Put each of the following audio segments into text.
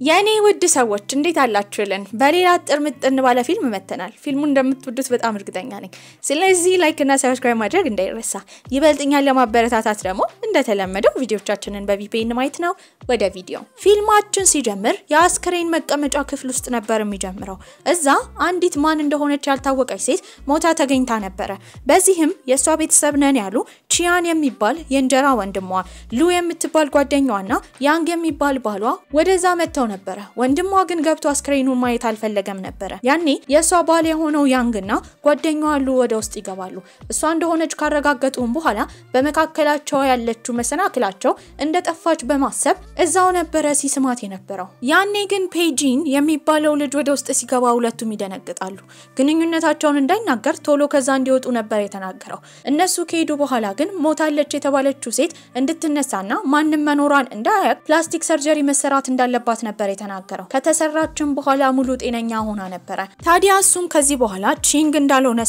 ያኔ ውድ ሰዎች እንዴት አላችሁልን በሌላ ጥርምጥን ባለ ፊልም መተናል ፊልሙን እንደምትወዱት በጣም እርግጠኛ ነኝ ስለዚህ ላይክ እና ሰብስክራይብ ማድረግ እንዳይረሳ ይበልጥኛል ለማበረታታት ደግሞ እንደተለመደው ቪዲዮቻችንን በቪፒኤን ማየት ነው ወደ ቪዲዮ ፊልማችን ሲጀምር የአስክሬን መቀመጫ ክፍል ውስጥ ነበር የሚጀምረው እዛ አንዲት ማን እንደሆነች ያልታወቀች ሴት ሞታ ተገኝታ ነበር በዚህም የሷ ቤተሰብ ነን ያሉ ቺያን የሚባል የእንጀራ ወንድሟ ሉ የምትባል ጓደኛዋና ያንግ የሚባል ባሏ ወደዛ መተው ነበር ወንድሟ ግን ገብቶ አስክሬኑን ማየት አልፈለገም ነበር ያኔ የሷ ባል የሆነው ያንግና ጓደኛዋ ሉ ወደ ውስጥ ይገባሉ እሷ እንደሆነች ካረጋገጡም በኋላ በመካከላቸው ያለችው መሰናክላቸው እንደጠፋች በማሰብ እዛው ነበር ሲስማት የነበረው ያኔ ግን ፔጂን የሚባለው ልጅ ወደ ውስጥ ሲገባ ሁለቱም ይደነግጣሉ ግንኙነታቸውን እንዳይናገር ቶሎ ከዛ እንዲወጡ ነበር የተናገረው እነሱ ከሄዱ በኋላ ግን ሞታለች የተባለችው ሴት እንድትነሳና ማንንም መኖሯን እንዳያቅ ፕላስቲክ ሰርጀሪ መሰራት እንዳለባት ነበር የተናገረው ከተሰራችም በኋላ ሙሉ ጤነኛ ሆና ነበር ታዲያ እሱም ከዚህ በኋላ ቺንግ እንዳልሆነ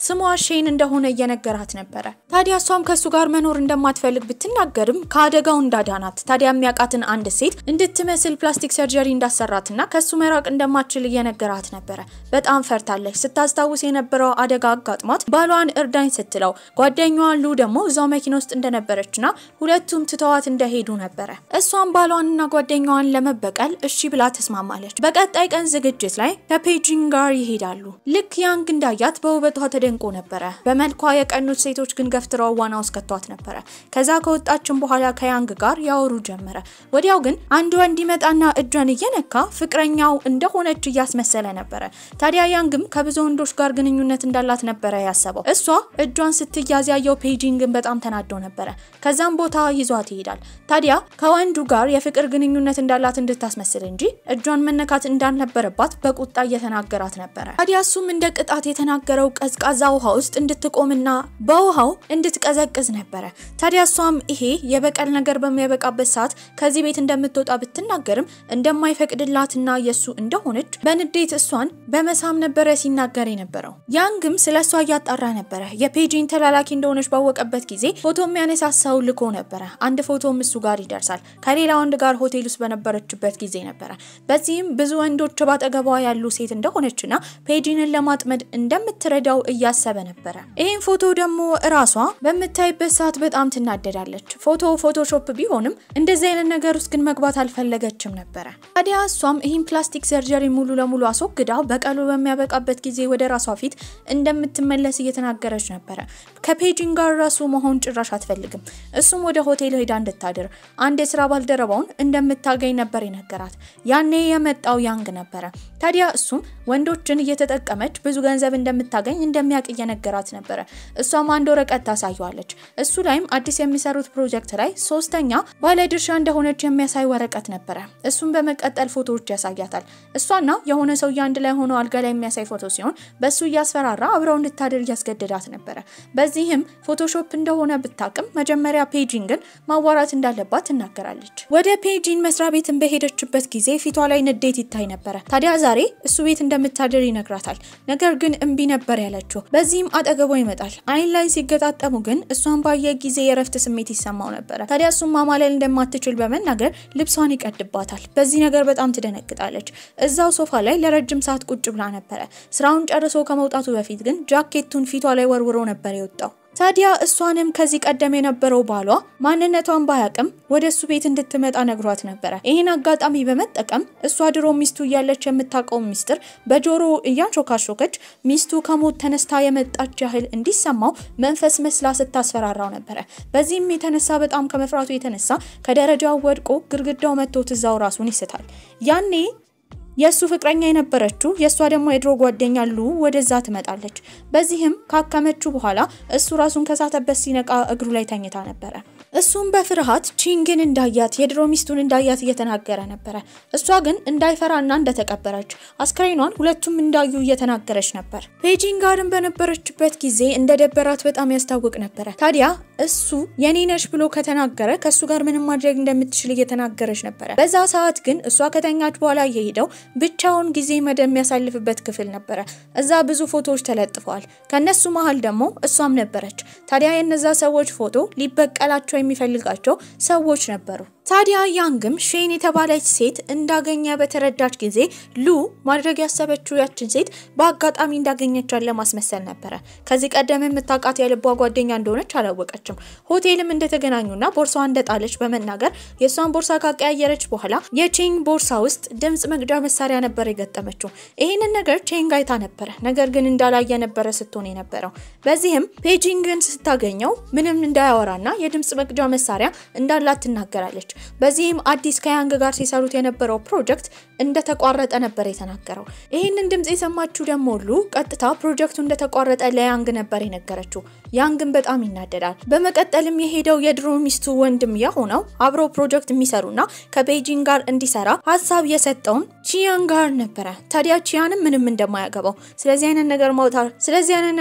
ስሟ ሼን እንደሆነ እየነገራት ነበር ታዲያ እሷም ከሱ ጋር መኖር እንደማትፈልግ ብትናገርም ካደጋው እንዳዳናት ታዲያ የሚያቃትን አንድ ሴት እንድትመስል ፕላስቲክ ሰርጀሪ እንዳሰራትና ከሱ መራቅ እንደማትችል እየነገራት ነበር በጣም ፈርታለች ስታስታውስ የነበረው አደጋ አጋጥሟት ባሏን እርዳኝ ስትለው ጓደኛዋ ሉ ደግሞ እዛው መኪና ውስጥ እንደነበረችና ሁለቱም ትተዋት እንደሄዱ ነበር እሷም ባሏንና ጓደኛዋን ለመበቀል እሺ ብላ ተስማማለች በቀጣይ ቀን ዝግጅት ላይ ከፔጂን ጋር ይሄዳሉ ልክ ያንግ እንዳያት በውበቷ ተደንቆ ነበር በመልኳ የቀኑት ሴቶች ግን ገፍትራው ዋና ውስጥ ከተዋት ነበር ከዛ ከወጣችም በኋላ ከያንግ ጋር ያወሩ ጀመረ ወዲያው ግን አንድ ወንድ ይመጣና እጇን እየነካ ፍቅረኛው እንደሆነች ያስመሰለ ነበር ታዲያ ያንግም ከብዙ ወንዶች ጋር ግንኙነት እንዳላት ነበር ያሰበው እሷ እጇን ስትያዝ ያየው ፔጂን ግን በጣም ተናዶ ነበር ከዛም ቦታ ይዟት ይሄዳል ታዲያ ከወንዱ ጋር የፍቅር ግንኙነት እንዳላት እንድታስመስል እንጂ እጇን መነካት እንዳልነበረባት በቁጣ እየተናገራት ነበር ታዲያ እሱም እንደ ቅጣት የተናገረው ቀዝቃዛ ውሃ ውስጥ እንድትቆምና በውሃው እንድትቀዘቅዝ ነበር ታዲያ እሷም ይሄ የበቀል ነገር በሚያበቃበት ሰዓት ከዚህ ቤት እንደምትወጣ ብትናገርም እንደማይፈቅድላትና የሱ እንደሆነች በንዴት እሷን በመሳም ነበር ሲናገር የነበረው ያንግም ስለሷ ያጣራ ነበር የፔጂን ተላላኪ እንደሆነች ባወቀበት ጊዜ ፎቶ የሚያነሳሳው ልኮ ነበር አንድ ፎቶም እሱ ጋር ይደርሳል ከሌላ ወንድ ጋር ሆቴል ውስጥ በነበረችበት ጊዜ ነበር በዚህም ብዙ ወንዶች ባጠገቧ ያሉ ሴት እንደሆነችና ፔጂንን ለማጥመድ እንደምትረዳው እያሰበ ነበር ይሄን ፎቶ ደግሞ ራሷ በመታይበት ሰዓት በጣም ትናደዳለች ፎቶሾፕ ቢሆንም እንደዚህ አይነት ነገር ውስጥ ግን መግባት አልፈለገችም ነበር ታዲያ እሷም ይሄን ፕላስቲክ ሰርጀሪ ሙሉ ለሙሉ አስወግዳ በቀሉ በሚያበቃበት ጊዜ ወደ ራሷ ፊት እንደምትመለስ እየተናገረች ነበር ከፔጂን ጋር ራሱ መሆን ጭራሽ አትፈልግም እሱም ወደ ሆቴል ሄዳ እንድታድር አንድ የሥራ ባልደረባውን እንደምታገኝ ነበር ይነገራት ያኔ የመጣው ያንግ ነበር ታዲያ እሱም ወንዶችን እየተጠቀመች ብዙ ገንዘብ እንደምታገኝ እንደሚያቅ እየነገራት ነበር እሷም አንድ ወረቀት ታሳየዋለች እሱ ላይም አዲስ የሚሰሩት ፕሮጀክት ላይ ሶስተኛ ባለድርሻ እንደሆነች የሚያሳይ ወረቀት ነበር እሱም በመቀጠል ፎቶዎች ያሳያታል እሷና የሆነ ሰው ያንድ ላይ ሆኖ አልጋ ላይ የሚያሳይ ፎቶ ሲሆን በሱ ያስፈራራ አብረው እንድታደር ያስገድዳት ነበር በዚህም ፎቶሾፕ እንደሆነ ብታቅም መጀመሪያ ፔጂን ግን ማዋራት እንዳለባት ትናገራለች ወደ ፔጂን መስሪያ ቤትን በሄደችበት ጊዜ ፊቷ ላይ ንዴት ይታይ ነበር ታዲያ ዛሬ እሱ ቤት እንደምታደር ይነግራታል ነገር ግን እንቢ ነበር ያለችው በዚህም አጠገቧ ይመጣል አይን ላይ ሲገጣጠሙ ግን እሷን ባየ ጊዜ የረፍት ስሜት ይሰማው ነበር ታዲያ እሱም ማማለል እንደማትችል በመናገር ልብሷን ይቀድባታል በዚህ ነገር በጣም ትደነግጣለች እዛው ሶፋ ላይ ለረጅም ሰዓት ቁጭ ብላ ነበር ስራውን ጨርሶ ከመውጣቱ በፊት ግን ጃኬቱን ፊቷ ላይ ወርውሮ ነበር የወጣው ታዲያ እሷንም ከዚህ ቀደም የነበረው ባሏ ማንነቷን ባያቅም ወደሱ ቤት እንድትመጣ ነግሯት ነበር ይሄን አጋጣሚ በመጠቀም እሷ ድሮ ሚስቱ ያለች የምታቀው ሚስጥር በጆሮ እያንሾካሾከች ሚስቱ ከሞት ተነስታ የመጣች ያህል እንዲሰማው መንፈስ መስላ ስታስፈራራው ነበር በዚህም የተነሳ በጣም ከመፍራቱ የተነሳ ከደረጃው ወድቆ ግርግዳው መጥቶ ትዛው ራሱን ይስታል ያኔ የሱ ፍቅረኛ የነበረችው የሷ ደግሞ የድሮ ጓደኛ ሉ ወደዛ ትመጣለች በዚህም ካከመቹ በኋላ እሱ ራሱን ከሳተበት ሲነቃ እግሩ ላይ ተኝታ ነበር እሱም በፍርሃት ቺንግን እንዳያት የድሮ ሚስቱን እንዳያት እየተናገረ ነበር እሷ ግን እንዳይፈራና እንደተቀበረች አስክሬኗን ሁለቱም እንዳዩ እየተናገረች ነበር ፔጂን ጋርም በነበረችበት ጊዜ እንደደበራት በጣም ያስታውቅ ነበር ታዲያ እሱ የኔ ነሽ ብሎ ከተናገረ ከሱ ጋር ምንም ማድረግ እንደምትችል እየተናገረች ነበር በዛ ሰዓት ግን እሷ ከተኛች በኋላ እየሄደው ብቻውን ጊዜ መደም ያሳልፍበት ክፍል ነበር እዛ ብዙ ፎቶዎች ተለጥፈዋል ከነሱ መሃል ደግሞ እሷም ነበረች ታዲያ የነዛ ሰዎች ፎቶ ሊበቀላቸው የሚፈልጋቸው ሰዎች ነበሩ ታዲያ ያንግም ሼን የተባለች ሴት እንዳገኘ በተረዳች ጊዜ ሉ ማድረግ ያሰበችው ያችን ሴት በአጋጣሚ እንዳገኘቻት ለማስመሰል ነበር። ከዚህ ቀደም የምታውቃት የልቧ ጓደኛ እንደሆነች አላወቀችም። ሆቴልም እንደተገናኙና ቦርሳዋን እንደጣለች በመናገር የሷን ቦርሳ ካቀያየረች በኋላ የቼንግ ቦርሳ ውስጥ ድምጽ መቅጃ መሳሪያ ነበር የገጠመችው። ይሄንን ነገር ቼንግ አይታ ነበር፣ ነገር ግን እንዳላየ ነበር ስትሆን የነበረው። በዚህም ፔጂንግን ስታገኘው ምንም እንዳያወራና የድምጽ መቅጃ መሳሪያ እንዳላት ትናገራለች። በዚህም አዲስ ከያንግ ጋር ሲሰሩት የነበረው ፕሮጀክት እንደተቋረጠ ነበር የተናገረው። ይሄንን ድምጽ የሰማችው ደግሞ ሉ ቀጥታ ፕሮጀክቱ እንደተቋረጠ ለያንግ ነበር የነገረችው። ያንግም በጣም ይናደዳል። በመቀጠልም የሄደው የድሮ ሚስቱ ወንድም የሆነው አብሮ ፕሮጀክት የሚሰሩና ከቤጂንግ ጋር እንዲሰራ ሐሳብ የሰጠውን ቺያን ጋር ነበር። ታዲያ ቺያንም ምንም እንደማያገባው ስለዚህ አይነት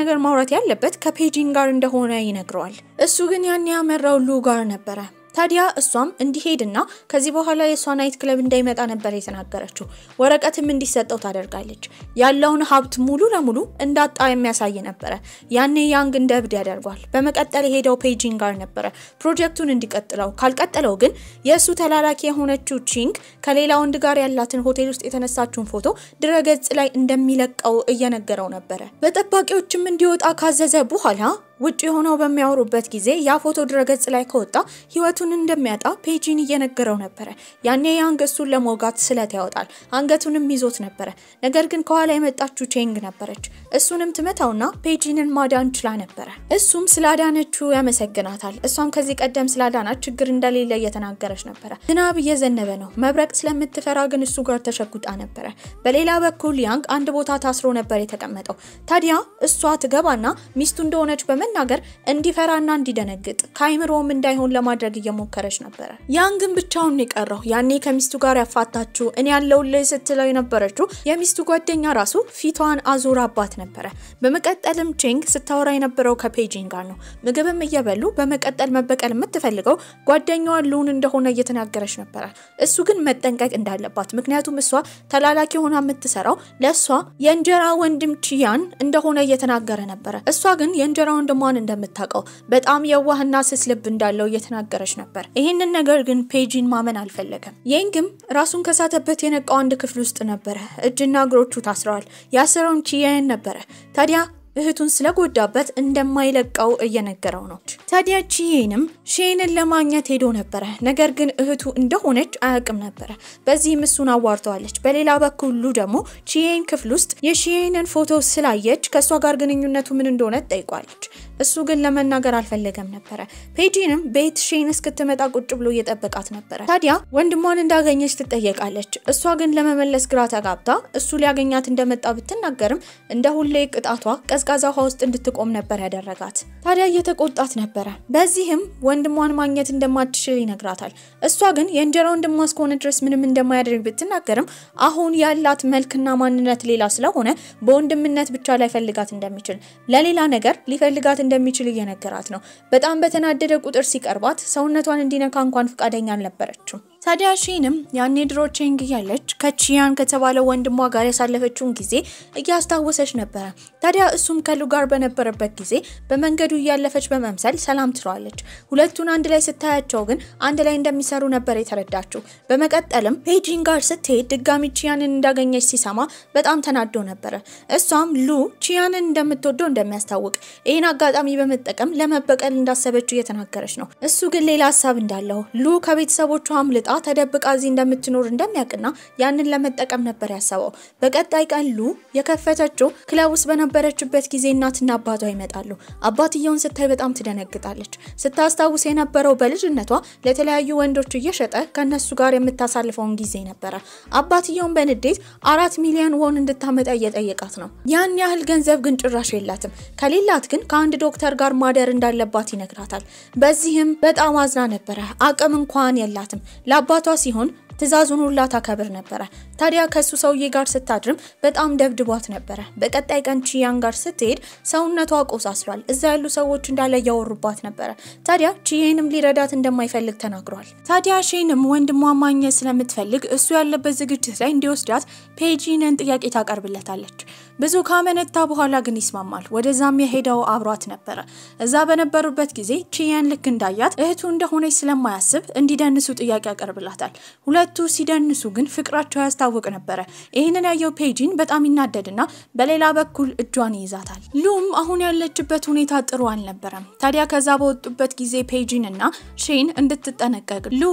ነገር ማውራት ያለበት ከቤጂንግ ጋር እንደሆነ ይነግረዋል። እሱ ግን ያን ያመራው ሉ ጋር ነበር። ታዲያ እሷም እንዲሄድና ከዚህ በኋላ የሷ ናይት ክለብ እንዳይመጣ ነበር የተናገረችው። ወረቀትም እንዲሰጠው ታደርጋለች። ያለውን ሀብት ሙሉ ለሙሉ እንዳጣ የሚያሳይ ነበር። ያኔ ያንግ እንደብድ ያደርጋል። በመቀጠል ሄደው ፔጂንግ ጋር ነበር ፕሮጀክቱን እንዲቀጥለው፣ ካልቀጠለው ግን የሱ ተላላኪ የሆነችው ቺንግ ከሌላ ወንድ ጋር ያላትን ሆቴል ውስጥ የተነሳችውን ፎቶ ድረገጽ ላይ እንደሚለቀው እየነገረው ነበር። በጠባቂዎችም እንዲወጣ ካዘዘ በኋላ ውጪ ሆነው በሚያወሩበት ጊዜ ያ ፎቶ ድረገጽ ላይ ከወጣ ህይወቱን እንደሚያጣ ፔጂን እየነገረው ነበር። ያኔ ያንግ እሱን ለሞጋት ስለት ያወጣል። አንገቱንም ይዞት ነበር። ነገር ግን ከኋላ የመጣችው ቼንግ ነበረች። እሱንም ትመታውና ፔጂንን ማዳን ችላ ነበር። እሱም ስላዳነችው ያመሰግናታል። እሷም ከዚህ ቀደም ስላዳናት ችግር እንደሌለ እየተናገረች ነበር። ዝናብ እየዘነበ ነው። መብረቅ ስለምትፈራ ግን እሱ ጋር ተሸጉጣ ነበር። በሌላ በኩል ያንግ አንድ ቦታ ታስሮ ነበር የተቀመጠው። ታዲያ እሷ ትገባና ሚስቱ እንደሆነች ነገር እንዲፈራና እንዲደነግጥ ካይምሮም እንዳይሆን ለማድረግ እየሞከረች ነበር። ያንግም ብቻውን የቀረው ያኔ ከሚስቱ ጋር ያፋታችው እኔ ያለውልህ ስትለው የነበረችው የሚስቱ ጓደኛ ራሱ ፊቷን አዙራባት ነበር። በመቀጠልም ቼንግ ስታወራ የነበረው ከፔጂንግ ጋር ነው። ምግብም እየበሉ በመቀጠል መበቀል የምትፈልገው ጓደኛዋ ሉን እንደሆነ እየተናገረች ነበር። እሱ ግን መጠንቀቅ እንዳለባት፣ ምክንያቱም እሷ ተላላኪ ሆና የምትሰራው ለሷ የእንጀራ ወንድም ቺያን እንደሆነ እየተናገረ ነበር። እሷ ግን የእንጀራ ወንድሟን እንደምታውቀው በጣም የዋህና ስስ ልብ እንዳለው እየተናገረች ነበር። ይሄንን ነገር ግን ፔጂን ማመን አልፈለገም። ያንግም ራሱን ከሳተበት የነቃው አንድ ክፍል ውስጥ ነበር። እጅና እግሮቹ ታስረዋል። ያሰረውን ቺያን ነበር። ታዲያ እህቱን ስለጎዳበት እንደማይለቀው እየነገረው ነው። ታዲያ ቺያንም ሼንን ለማግኘት ሄዶ ነበር። ነገር ግን እህቱ እንደሆነች አያውቅም ነበር። በዚህም እሱን አዋርተዋለች። በሌላ በኩል ሉ ደግሞ ቺያን ክፍል ውስጥ የሼንን ፎቶ ስላየች ከሷ ጋር ግንኙነቱ ምን እንደሆነ ጠይቋለች። እሱ ግን ለመናገር አልፈለገም ነበር። ፔጂንም ቤት ሼን እስክትመጣ ቁጭ ብሎ እየጠበቃት ነበር። ታዲያ ወንድሟን እንዳገኘች ትጠየቃለች። እሷ ግን ለመመለስ ግራ ተጋብታ እሱ ሊያገኛት እንደመጣ ብትናገርም እንደ ሁሌ ቅጣቷ ቀዝቃዛ ውሃ ውስጥ እንድትቆም ነበር ያደረጋት። ታዲያ እየተቆጣት ነበር። በዚህም ወንድሟን ማግኘት እንደማትችል ይነግራታል። እሷ ግን የእንጀራ ወንድሟ እስከሆነ ድረስ ምንም እንደማያደርግ ብትናገርም አሁን ያላት መልክና ማንነት ሌላ ስለሆነ በወንድምነት ብቻ ላይ ፈልጋት እንደሚችል ለሌላ ነገር ሊፈልጋት እንደሚችል እየነገራት ነው። በጣም በተናደደ ቁጥር ሲቀርባት ሰውነቷን እንዲነካ እንኳን ፍቃደኛ አልነበረችም። ታዲያ ሼንም ያኔ ድሮ ቼንግ ያለች ከቺያን ከተባለው ወንድሟ ጋር ያሳለፈችውን ጊዜ እያስታወሰች ነበር። ታዲያ እሱም ከሉ ጋር በነበረበት ጊዜ በመንገዱ እያለፈች በመምሰል ሰላም ትለዋለች። ሁለቱን አንድ ላይ ስታያቸው ግን አንድ ላይ እንደሚሰሩ ነበር የተረዳችው። በመቀጠልም ፔጂንግ ጋር ስትሄድ ድጋሚ ቺያንን እንዳገኘች ሲሰማ በጣም ተናዶ ነበር። እሷም ሉ ቺያንን እንደምትወደው እንደሚያስታውቅ ይሄን አጋጣሚ በመጠቀም ለመበቀል እንዳሰበችው እየተናገረች ነው። እሱ ግን ሌላ ሐሳብ እንዳለው ሉ ከቤተሰቦቿ አምልጣ ተደብቃ እዚህ እንደምትኖር እንደሚያውቅና ያንን ለመጠቀም ነበር ያሰበው። በቀጣይ ቀን ሉ የከፈተችው ክለብ ውስጥ በነበረችበት ጊዜ እናትና አባቷ ይመጣሉ። አባትየውን ስታይ በጣም ትደነግጣለች። ስታስታውስ የነበረው በልጅነቷ ለተለያዩ ወንዶች እየሸጠ ከነሱ ጋር የምታሳልፈውን ጊዜ ነበር። አባትየውን በንዴት 4 ሚሊዮን ወን እንድታመጣ እየጠየቃት ነው። ያን ያህል ገንዘብ ግን ጭራሽ የላትም። ከሌላት ግን ከአንድ ዶክተር ጋር ማደር እንዳለባት ይነግራታል። በዚህም በጣም አዝና ነበር። አቅም እንኳን የላትም። ለአባቷ ሲሆን ትዕዛዙን ሁላ ታከብር ነበር። ታዲያ ከሱ ሰውዬ ጋር ስታድርም በጣም ደብድቧት ነበር። በቀጣይ ቀን ቺያን ጋር ስትሄድ ሰውነቷ ቆሳስሏል። እዛ ያሉ ሰዎች እንዳለ ያወሩባት ነበር። ታዲያ ቺዬንም ሊረዳት እንደማይፈልግ ተናግሯል። ታዲያ ሼንም ወንድሟ ማግኘት ስለምትፈልግ እሱ ያለበት ዝግጅት ላይ እንዲወስዳት ፔጂንን ጥያቄ ታቀርብለታለች። ብዙ ካመነታ በኋላ ግን ይስማማል። ወደዛም የሄደው አብሯት ነበር። እዛ በነበሩበት ጊዜ ቺያን ልክ እንዳያት እህቱ እንደሆነች ስለማያስብ እንዲደንሱ ጥያቄ ያቀርብላታል። ሁለቱ ሲደንሱ ግን ፍቅራቸው ያስታውቅ ነበር። ይሄንን ያየው ፔጂን በጣም ይናደድና በሌላ በኩል እጇን ይይዛታል። ሉም አሁን ያለችበት ሁኔታ ጥሩ አልነበረም። ታዲያ ከዛ በወጡበት ጊዜ ፔጂንና ሼን እንድትጠነቀቅ ሉ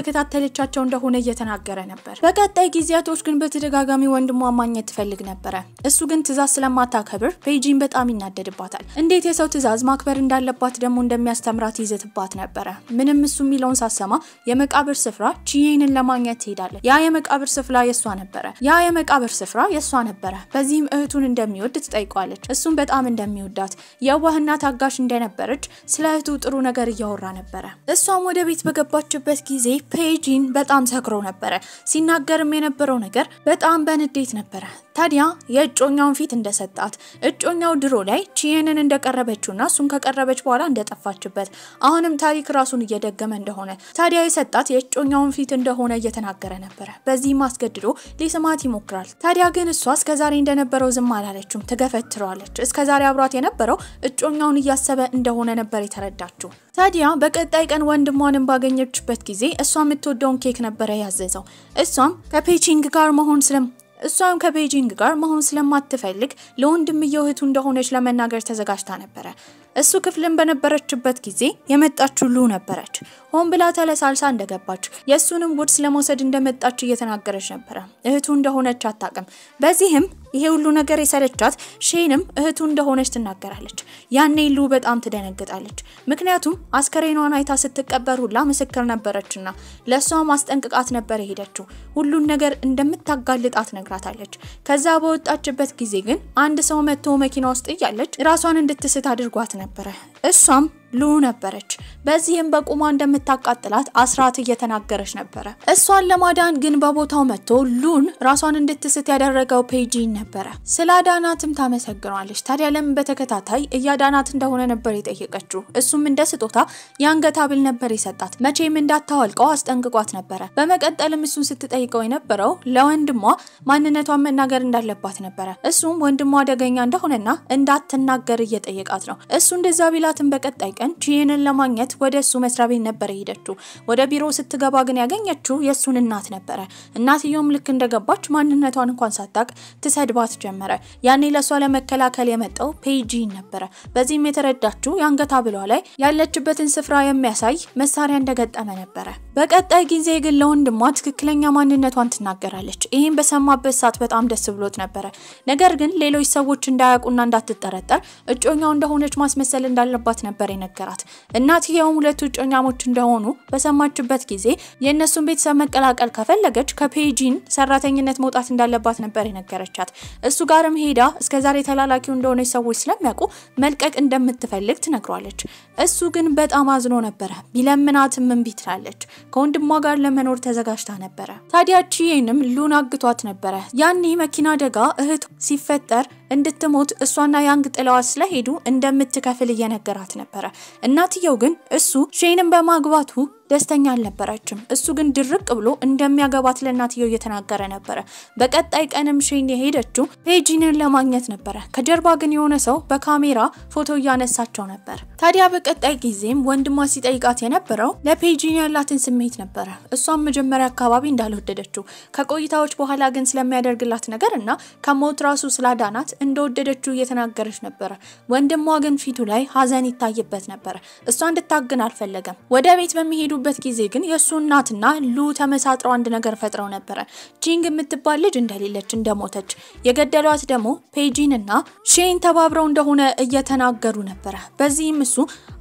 እየተከታተለቻቸው እንደሆነ እየተናገረ ነበር። በቀጣይ ጊዜያቶች ግን በተደጋጋሚ ወንድሟ ማግኘት ትፈልግ ነበር። እሱ ግን ትዕዛዝ ስለማታከብር ፔጂን በጣም ይናደድባታል። እንዴት የሰው ትዕዛዝ ማክበር እንዳለባት ደግሞ እንደሚያስተምራት ይዘትባት ነበር። ምንም እሱ የሚለውን ሳሰማ የመቃብር ስፍራ ቺዬንን ለማግኘት ትሄዳለች። ያ የመቃብር ስፍራ የሷ ነበር። በዚህም እህቱን እንደሚወድ ትጠይቋለች። እሱም በጣም እንደሚወዳት የዋህና ታጋሽ እንደነበረች ስለ እህቱ ጥሩ ነገር እያወራ ነበር። እሷም ወደ ቤት በገባችበት ጊዜ ፔጂን በጣም ሰክሮ ነበር። ሲናገርም የነበረው ነገር በጣም በንዴት ነበር። ታዲያ የእጮኛውን ፊት እንደሰጣት እጮኛው ድሮ ላይ ቺዬንን እንደቀረበችውና እሱን ከቀረበች በኋላ እንደጠፋችበት አሁንም ታሪክ ራሱን እየደገመ እንደሆነ ታዲያ የሰጣት የእጮኛውን ፊት እንደሆነ እየተናገረ ነበር። በዚህም አስገድዶ ሊስማት ይሞክራል። ታዲያ ግን እሷ እስከዛሬ እንደነበረው ዝም አላለችም፣ ትገፈትረዋለች። እስከዛሬ አብሯት የነበረው እጮኛውን እያሰበ እንደሆነ ነበር የተረዳችው። ታዲያ በቀጣይ ቀን ወንድሟንም ባገኘችበት ጊዜ እሷ የምትወደውን ኬክ ነበር ያዘዘው። እሷም ከፔጂንግ ጋር መሆን ስለማትፈልግ ለወንድምየው እህቱ እንደሆነች ለመናገር ተዘጋጅታ ነበር። እሱ ክፍልን በነበረችበት ጊዜ የመጣችው ሉ ነበረች። ሆን ብላ ተለሳልሳ እንደገባች የሱንም ጉድስ ለመውሰድ እንደመጣች እየተናገረች ነበር። እህቱ እንደሆነች አታውቅም። በዚህም ይሄ ሁሉ ነገር የሰለቻት ሼንም እህቱ እንደሆነች ትናገራለች። ያኔ ሉ በጣም ትደነግጣለች። ምክንያቱም አስከሬኗን አይታ ስትቀበር ሁላ ምስክር ነበረችና ለሷ ማስጠንቀቃት ነበር የሄደችው። ሁሉን ነገር እንደምታጋልጣት ነግራታለች። ከዛ በወጣችበት ጊዜ ግን አንድ ሰው መጥቶ መኪና ውስጥ እያለች ራሷን እንድትስት አድርጓት ነበር። እሷም ሉ ነበረች። በዚህም በቁማ እንደምታቃጥላት አስራት እየተናገረች ነበር። እሷን ለማዳን ግን በቦታው መጥቶ ሉን ራሷን እንድትስት ያደረገው ፔጂን ነበር። ስላዳናትም ታመሰግናለች። ታዲያ ለምን በተከታታይ እያዳናት እንደሆነ ነበር የጠየቀችው። እሱም እንደ ስጦታ የአንገት ሐብል ነበር የሰጣት። መቼም እንዳታወልቀው አስጠንቅቋት ነበር። በመቀጠልም እሱን ስትጠይቀው የነበረው ለወንድሟ ማንነቷን መናገር እንዳለባት ነበር። እሱም ወንድሟ አደገኛ እንደሆነና እንዳትናገር እየጠየቃት ነው። እሱ እንደዛ ቢላትም በቀጣይ ቀን ቺዬንን ለማግኘት ወደ እሱ መስሪያ ቤት ነበር የሄደችው። ወደ ቢሮ ስትገባ ግን ያገኘችው የሱን እናት ነበር። እናትየውም ልክ እንደገባች ማንነቷን እንኳን ሳታቅ ትሰድባት ጀመረ። ያኔ ለሷ ለመከላከል የመጣው ፔጂን ነበር። በዚህም የተረዳችው የአንገት ሐብሏ ላይ ያለችበትን ስፍራ የሚያሳይ መሳሪያ እንደገጠመ ነበር። በቀጣይ ጊዜ ግን ለወንድሟ ትክክለኛ ማንነቷን ትናገራለች። ይሄን በሰማበት ሰዓት በጣም ደስ ብሎት ነበር። ነገር ግን ሌሎች ሰዎች እንዳያውቁና እንዳትጠረጠር እጮኛው እንደሆነች ማስመሰል እንዳለባት ነበር ነገራት። እናትየው ሁለቱ እጮኛሞች እንደሆኑ በሰማችበት ጊዜ የነሱን ቤተሰብ መቀላቀል ከፈለገች ከፔጂን ሰራተኝነት መውጣት እንዳለባት ነበር የነገረቻት። እሱ ጋርም ሄዳ እስከዛሬ ተላላኪው እንደሆነች ሰዎች ስለሚያውቁ መልቀቅ እንደምትፈልግ ትነግሯለች። እሱ ግን በጣም አዝኖ ነበር። ቢለምናትም እምቢ ትላለች። ከወንድሟ ጋር ለመኖር ተዘጋጅታ ነበር። ታዲያ ቺዬንም ሉን አግቷት ነበር። ያኔ መኪና አደጋ እህቱ ሲፈጠር እንድትሞት እሷና ያንግ ጥላዋ ስለሄዱ እንደምትከፍል እየነገራት ነበር። እናትየው ግን እሱ ሼንን በማግባቱ ደስተኛ አልነበረችም። እሱ ግን ድርቅ ብሎ እንደሚያገባት ለእናትየው እየተናገረ ነበር። በቀጣይ ቀንም ሼን የሄደችው ፔጂንን ለማግኘት ነበር። ከጀርባ ግን የሆነ ሰው በካሜራ ፎቶ እያነሳቸው ነበር። ታዲያ በቀጣይ ጊዜም ወንድሟ ሲጠይቃት የነበረው ለፔጂን ያላትን ስሜት ነበር። እሷም መጀመሪያ አካባቢ እንዳልወደደችው ከቆይታዎች በኋላ ግን ስለሚያደርግላት ነገርና ከሞት ራሱ ስላዳናት እንደወደደችው እየተናገረች ነበር። ወንድሟ ግን ፊቱ ላይ ሐዘን ይታይበት ነበር። እሷ እንድታግን አልፈለገም። ወደ ቤት በሚሄዱ በት ጊዜ ግን የሱ እናትና ሉ ተመሳጥረው አንድ ነገር ፈጥረው ነበር። ጂንግ የምትባል ልጅ እንደሌለች እንደሞተች የገደሏት ደግሞ ፔጂንና ሼን ተባብረው እንደሆነ እየተናገሩ ነበር። በዚህም እሱ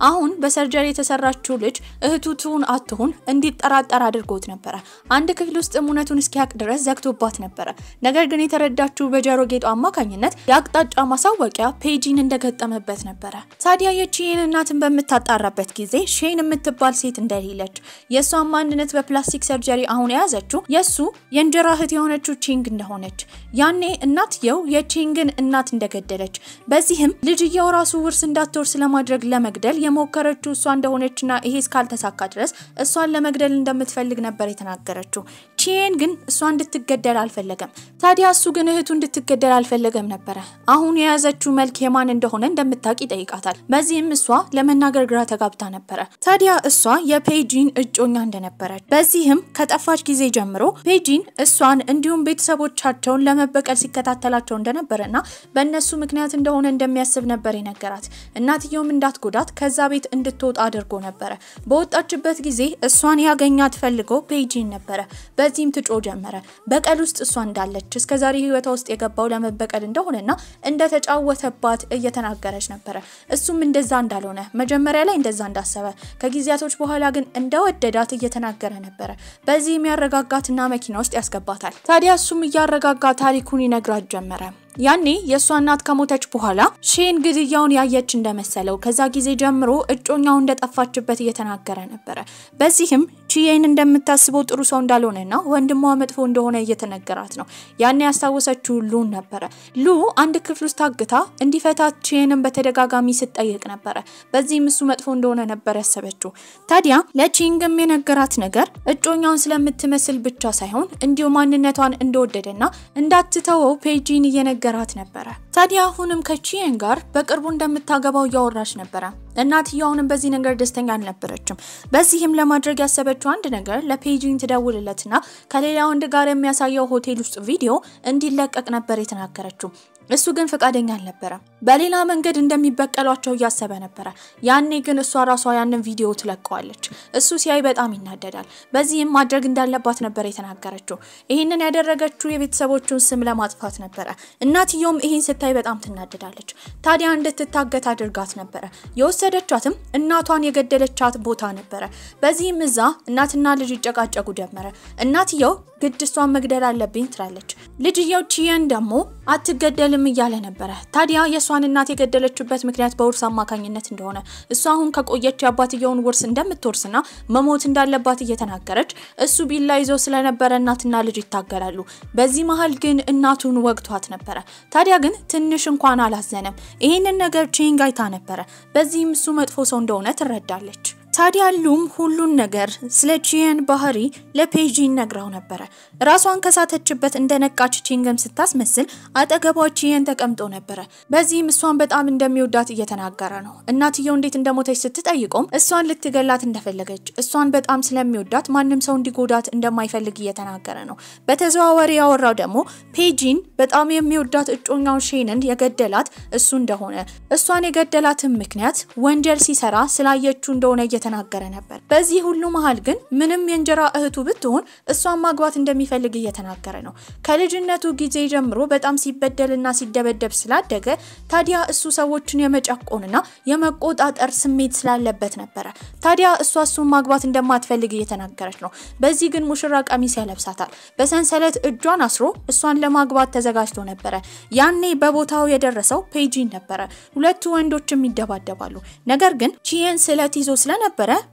አሁን በሰርጀሪ የተሰራችው ልጅ እህቱ ትሁን አትሁን እንዲጠራጠር አድርጎት ነበር። አንድ ክፍል ውስጥ እውነቱን እስኪያቅ ድረስ ዘግቶባት ነበር። ነገር ግን የተረዳችው በጆሮ ጌጡ አማካኝነት የአቅጣጫ ማሳወቂያ ፔጂን እንደገጠመበት ነበር። ታዲያ የቺዬን እናትን በምታጣራበት ጊዜ ሼን የምትባል ሴት እንደሌለ ተናደደች። የሷን ማንነት በፕላስቲክ ሰርጀሪ አሁን ያዘችው የሱ የእንጀራ እህት የሆነችው ቺንግ እንደሆነች ያኔ እናትየው የቺንግን እናት እንደገደለች በዚህም ልጅየው ራሱ ውርስ እንዳትወርስ ለማድረግ ለመግደል የሞከረችው እሷ እንደሆነችና ይሄ እስካልተሳካ ድረስ እሷን ለመግደል እንደምትፈልግ ነበር የተናገረችው። ቺን ግን እሷ እንድትገደል አልፈለገም። ታዲያ እሱ ግን እህቱ እንድትገደል አልፈለገም ነበር። አሁን የያዘችው መልክ የማን እንደሆነ እንደምታውቅ ይጠይቃታል። በዚህም እሷ ለመናገር ግራ ተጋብታ ነበር። ታዲያ እሷ የፔጂን እጮኛ እንደነበረች በዚህም ከጠፋች ጊዜ ጀምሮ ፔጂን እሷን እንዲሁም ቤተሰቦቻቸውን ለመበቀል ሲከታተላቸው እንደነበረና በእነሱ ምክንያት እንደሆነ እንደሚያስብ ነበር የነገራት። እናትየውም እንዳትጎዳት ከዛ ቤት እንድትወጣ አድርጎ ነበር። በወጣችበት ጊዜ እሷን ያገኛት ፈልጎ ፔጂን ነበር። በዚህም ትጮ ጀመረ። በቀል ውስጥ እሷ እንዳለች እስከዛሬ ህይወቷ ውስጥ የገባው ለመበቀል እንደሆነና እንደተጫወተባት እየተናገረች ነበር። እሱም እንደዛ እንዳልሆነ መጀመሪያ ላይ እንደዛ እንዳሰበ ከጊዜያቶች በኋላ ግን እንደወደዳት እየተናገረ ነበር። በዚህም ያረጋጋትና መኪና ውስጥ ያስገባታል። ታዲያ እሱም እያረጋጋ ታሪኩን ይነግራት ጀመረ። ያኔ የሷ እናት ከሞተች በኋላ ሼን ግድያውን ያየች እንደመሰለው ከዛ ጊዜ ጀምሮ እጮኛው እንደጠፋችበት እየተናገረ ነበር። በዚህም ቺየን እንደምታስበው ጥሩ ሰው እንዳልሆነና ወንድሟ መጥፎ እንደሆነ እየተነገራት ነው። ያኔ ያስታወሰችው ሉ ነበር። ሉ አንድ ክፍል ውስጥ ታግታ እንዲፈታት ቺየንን በተደጋጋሚ ስትጠይቅ ነበር። በዚህም እሱ መጥፎ እንደሆነ ነበር ያሰበችው። ታዲያ ለቺንግም የነገራት ነገር እጮኛውን ስለምትመስል ብቻ ሳይሆን እንዲሁ ማንነቷን እንደወደደና እንዳትተወው ፔጂን እየነገራት ነበር። ታዲያ አሁንም ከቺየን ጋር በቅርቡ እንደምታገባው ያወራች ነበር። እናትየውንም በዚህ ነገር ደስተኛ አልነበረችም። በዚህም ለማድረግ ያሰበችው አንድ ነገር ለፔጂን ትደውልለትና ከሌላ ወንድ ጋር የሚያሳየው ሆቴል ውስጥ ቪዲዮ እንዲለቀቅ ነበር የተናገረችው። እሱ ግን ፈቃደኛ አልነበረም። በሌላ መንገድ እንደሚበቀሏቸው ያሰበ ነበር። ያኔ ግን እሷ ራሷ ያንን ቪዲዮ ትለቀዋለች። እሱ ሲያይ በጣም ይናደዳል። በዚህም ማድረግ እንዳለባት ነበር የተናገረችው። ይሄንን ያደረገችው የቤተሰቦቹን ስም ለማጥፋት ነበር። እናትየውም ይሄን ስታይ በጣም ትናደዳለች። ታዲያ እንድትታገት አድርጋት ነበር። የወሰደቻትም እናቷን የገደለቻት ቦታ ነበር። በዚህም እዛ እናትና ልጅ ይጨቃጨቁ ጀመረ። እናትየው ግድ እሷን መግደል አለብኝ ትላለች። ልጅየው ቺየን ደግሞ አትገደልም እያለ ነበር። ታዲያ የሷን እናት የገደለችበት ምክንያት በውርስ አማካኝነት እንደሆነ እሷ አሁን ከቆየች አባትየውን ውርስ እንደምትወርስና መሞት እንዳለባት እየተናገረች እሱ ቢላ ይዞ ስለነበረ እናትና ልጅ ይታገላሉ። በዚህ መሃል ግን እናቱን ወግቷት ነበር። ታዲያ ግን ትንሽ እንኳን አላዘነም። ይሄንን ነገር ቺንግ አይታ ነበር። በዚህም እሱ መጥፎ ሰው እንደሆነ ትረዳለች። ታዲያ ሉም ሁሉን ነገር ስለ ቺየን ባህሪ ለፔጂን ነግራው ነበር። ራሷን ከሳተችበት እንደነቃች ቺንግም ስታስመስል አጠገቧ ቺየን ተቀምጦ ነበር። በዚህም እሷን በጣም እንደሚወዳት እየተናገረ ነው። እናትየው እንዴት እንደሞተች ስትጠይቀውም እሷን ልትገላት እንደፈለገች እሷን በጣም ስለሚወዳት ማንም ሰው እንዲጎዳት እንደማይፈልግ እየተናገረ ነው። በተዘዋዋሪ ያወራው ደግሞ ፔጂን በጣም የሚወዳት እጮኛው ሼንን የገደላት እሱ እንደሆነ እሷን የገደላትን ምክንያት ወንጀል ሲሰራ ስላየችው እንደሆነ ተናገረ ነበር። በዚህ ሁሉ መሃል ግን ምንም የእንጀራ እህቱ ብትሆን እሷን ማግባት እንደሚፈልግ እየተናገረ ነው። ከልጅነቱ ጊዜ ጀምሮ በጣም ሲበደልና ሲደበደብ ስላደገ ታዲያ እሱ ሰዎችን የመጫቆንና የመቆጣጠር ስሜት ስላለበት ነበር። ታዲያ እሷን ማግባት እንደማትፈልግ እየተናገረች ነው። በዚህ ግን ሙሽራ ቀሚስ ያለብሳታል። በሰንሰለት እጇን አስሮ እሷን ለማግባት ተዘጋጅቶ ነበር። ያኔ በቦታው የደረሰው ፔጂን ነበር። ሁለቱ ወንዶችም ይደባደባሉ። ነገር ግን ቺየን ስለት ይዞ ስለነበረ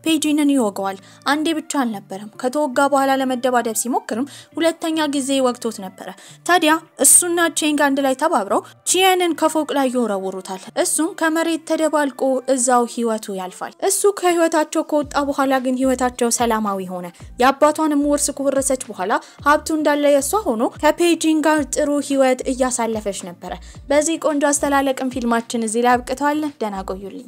ፔጂንን ይወጋዋል። አንዴ ብቻ አልነበረም። ከተወጋ በኋላ ለመደባደብ ሲሞክርም ሁለተኛ ጊዜ ወግቶት ነበር። ታዲያ እሱና ቺንግ አንድ ላይ ተባብረው ቺየንን ከፎቅ ላይ ይወረውሩታል። እሱም ከመሬት ተደባልቆ እዛው ህይወቱ ያልፋል። እሱ ከህይወታቸው ከወጣ በኋላ ግን ህይወታቸው ሰላማዊ ሆነ። የአባቷንም ውርስ ከወረሰች በኋላ ሀብቱ እንዳለ የሷ ሆኖ ከፔጂን ጋር ጥሩ ህይወት እያሳለፈች ነበር። በዚህ ቆንጆ አስተላለቅም ፊልማችን እዚህ ላይ አብቅቷል። ደህና ቆዩልኝ።